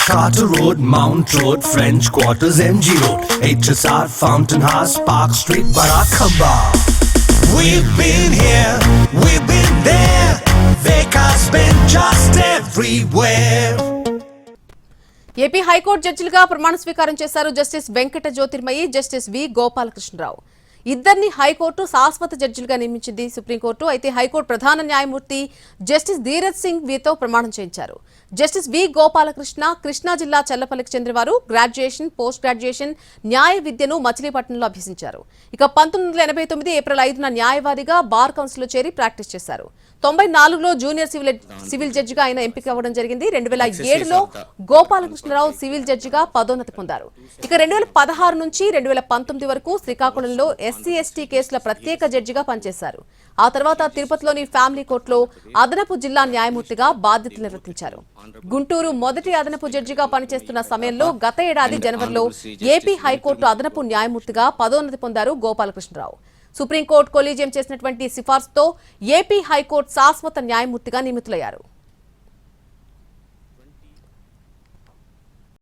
Carter Road, Mount Road, French Quarters, MG Road, HSR, Fountain House, Park Street, Barackamba. We've been here, we've been there, Vekas been just everywhere. AP high court జడ్జిలుగా ప్రమాణ స్వీకారం చేశారు justice Venkata Jyotirmayi, justice V Gopalakrishnarao. ఇద్దరిని high court శాశ్వత జడ్జిలుగా నియమించింది supreme court. అయితే high court ప్రధాన న్యాయమూర్తి జస్టిస్ ధీరజ్ సింగ్ వీతో ప్రమాణం చేయించారు. జస్టిస్ వి గోపాలకృష్ణ కృష్ణా జిల్లా చల్లపల్లికి చెందినవారు. గ్రాడ్యుయేషన్, పోస్ట్ గ్రాడ్యుయేషన్ న్యాయ విద్యను మచిలీపట్నంలో అభ్యసించారు. ఇక 1989 ఏప్రిల్ 5న న్యాయవాదిగా బార్ కౌన్సిల్లో చేరి ప్రాక్టీస్ చేశారు. 94లో జూనియర్ సివిల్ జడ్జిగా ఆయన ఎంపిక అవ్వడం జరిగింది. 2007లో గోపాలకృష్ణరావు సివిల్ జడ్జిగా పదోన్నతి పొందారు. ఇక 2016 నుంచి 2019 వరకు శ్రీకాకుళంలో SC/ST కేసుల ప్రత్యేక జడ్జిగా పనిచేశారు. ఆ తర్వాత తిరుపతిలోని ఫ్యామిలీ కోర్టులో అదనపు జిల్లా న్యాయమూర్తిగా బాధ్యతలు నిర్వర్తించారు. గుంటూరు మొదటి అదనపు జడ్జిగా పనిచేస్తున్న సమయంలో గత ఏడాది జనవరిలో ఏపీ హైకోర్టు అదనపు న్యాయమూర్తిగా పదోన్నతి పొందారు గోపాలకృష్ణరావు. సుప్రీంకోర్టు కొలీజియం చేసినటువంటి సిఫార్సుతో ఏపీ హైకోర్టు శాశ్వత న్యాయమూర్తిగా నియమితులయ్యారు.